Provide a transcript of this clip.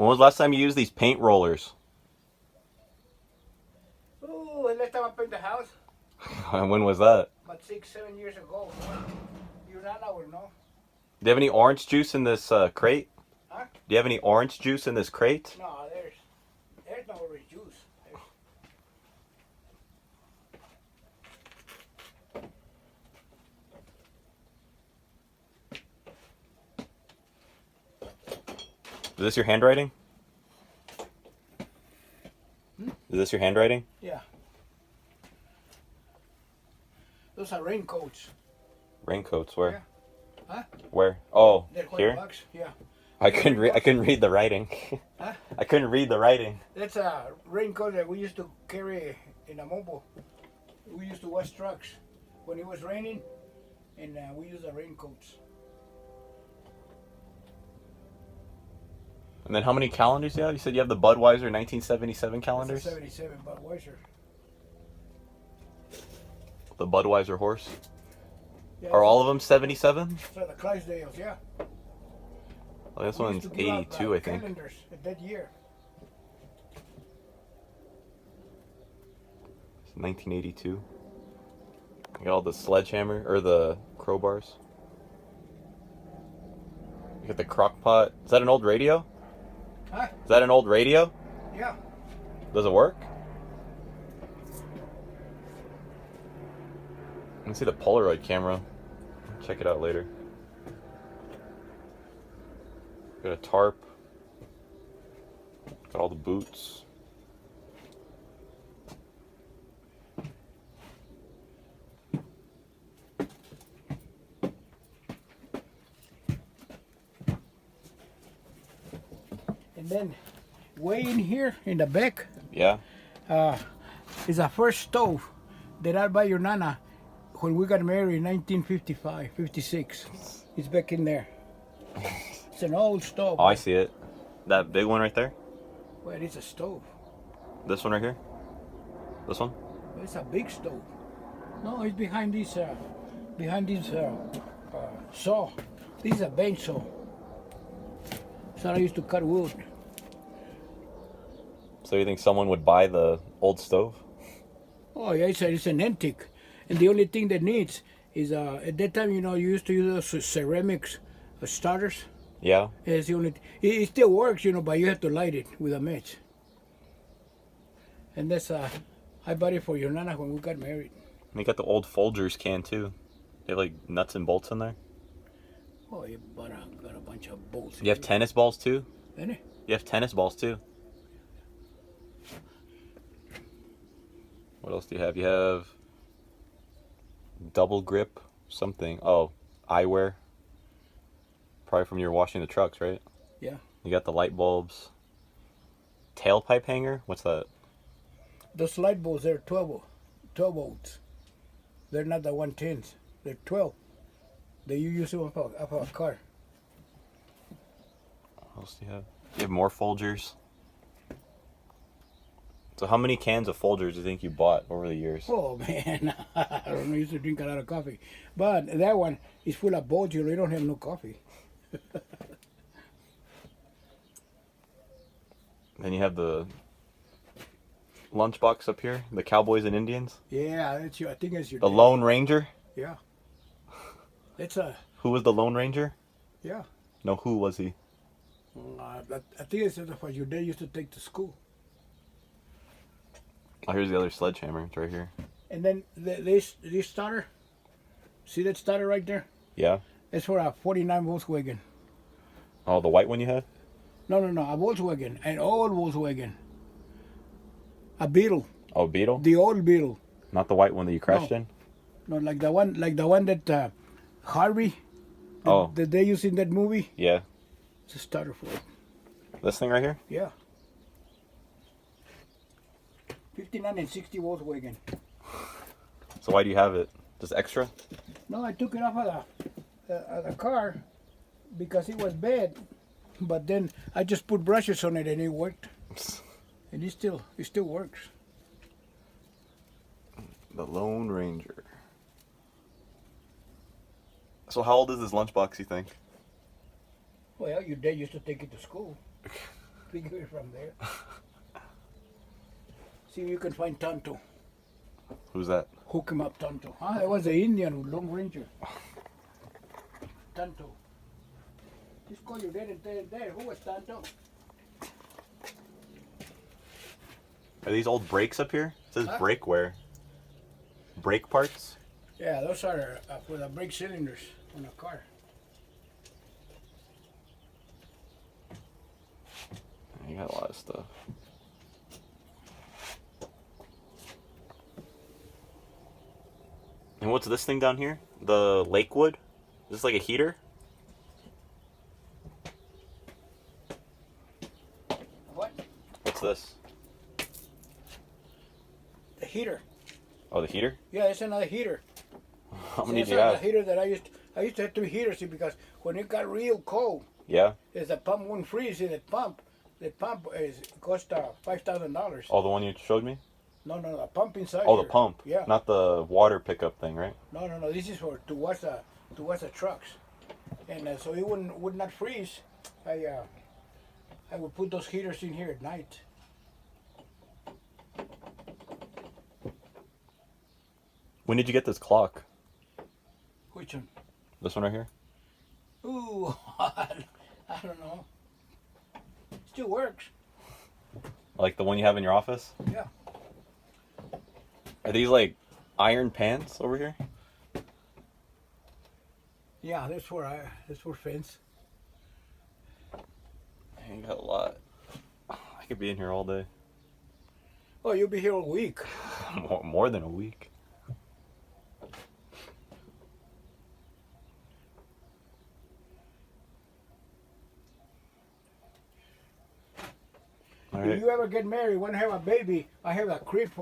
When was the last time you used these paint rollers? Oh, and last time I painted the house, When was that? about 6, 7 years ago. You Nana will know. Do you have any orange juice in this crate? Huh? Do you have any orange juice in this crate? No, there's no orange juice. Is this your handwriting? Is this your handwriting? Yeah. Those are raincoats. Raincoats, where? Yeah. Huh? Where? Oh, They're here? $20. Yeah. I couldn't read the writing. Huh? I couldn't read the writing. That's a raincoat that we used to carry in a mobile. We used to wash trucks when it was raining, and we used the raincoats. And then how many calendars do you have? You said you have the Budweiser 1977 calendars? That's a 77 Budweiser. The Budweiser horse? Yeah, Are all of them 77? so the Clydesdales, yeah. Oh, this We one's used to give out, 82, I think. Calendars at that year. It's 1982. You got all the sledgehammer, or the crowbars. You got the crock pot. Is that an old radio? Huh? Is that an old radio? Yeah. Does it work? I can see the Polaroid camera. Check it out later. Got a tarp. Got all the boots. And then way in here in the back Yeah? is a first stove that I buy your nana when we got married in 1955, 56. It's back in there. It's an old stove. Oh, I see it. That big one right there? Well, it's a stove. This one right here? This one? It's a big stove. No, it's behind this saw. This is a bench saw. So I used to cut wood. So you think someone would buy the old stove? Oh yeah, it's an antique, and the only thing that needs is at that time, you used to use those ceramics starters. Yeah? It's the only. It still works, but you have to light it with a match. And that's I bought it for your nana when we got married. And you got the old Folgers can too. They have like nuts and bolts in there. Oh, you got a bunch of bolts. You have tennis balls too? Any? You have tennis balls too. What else do you have? You have double grip something. Oh, eyewear. Probably from your washing the trucks, right? Yeah. You got the light bulbs. Tailpipe hanger? What's that? Those light bulbs, they're 12 volts. They're not the 110s. They're 12. That you use them off a car. What else do you have? You have more Folgers. So how many cans of Folgers do you think you bought over the years? Oh man, I don't know. I used to drink a lot of coffee, but that one is full of bolts. You don't have no coffee. Then you have the lunchbox up here, the Cowboys and Indians. Yeah, that's you. I think it's your. The dad. Lone Ranger. Yeah. It's a. Who was the Lone Ranger? Yeah. No, who was he? I think it's what your dad used to take to school. Oh, here's the other sledgehammer. It's right here. And then this starter. See that starter right there? Yeah. It's for a 49 Volkswagen. Oh, the white one you have? No, a Volkswagen, an old Volkswagen. A Beetle, Oh, Beetle? the old Beetle. Not the white one that you crashed No. in? No, like the one that Harvey. Oh. That they used in that movie. Yeah. It's a starter for it. This thing right here? Yeah. 59 and 60 Volkswagen. So why do you have it? Just extra? No, I took it off of the car because it was bad. But then I just put brushes on it and it worked. And it still works. The Lone Ranger. So how old is this lunchbox, you think? Well, your dad used to take it to school. Think of it from there. See if you can find Tonto. Who's that? Hook him up, Tonto. Ah, that was the Indian Lone Ranger. Tonto. Just call your dad and tell him, Dad, who was Tonto? Are these old brakes up here? It says Huh? brake wear. Brake parts? Yeah, those are for the brake cylinders on a car. You got a lot of stuff. And what's this thing down here? The Lakewood? Is this like a heater? What? What's this? The heater. Oh, the heater? Yeah, it's another heater. How many That's do you the have? heater that I used to have 3 heaters, see, because when it got real cold, Yeah? if the pump wouldn't freeze, see, the pump cost $5,000. Oh, the one you showed me? No, the pump inside. Oh, the here. pump. Yeah. Not the water pickup thing, right? No. This is to wash the trucks, and so it would not freeze. I would put those heaters in here at night. When did you get this clock? Which one? This one right here? Ooh, I don't know. Still works. Like the one you have in your office? Yeah. Are these like iron pants over here? Yeah, that's for fence. I got a lot. I could be in here all day. Oh, you'll be here all week. More than a week. All If right. you ever get married, want to have a baby, I have a crib for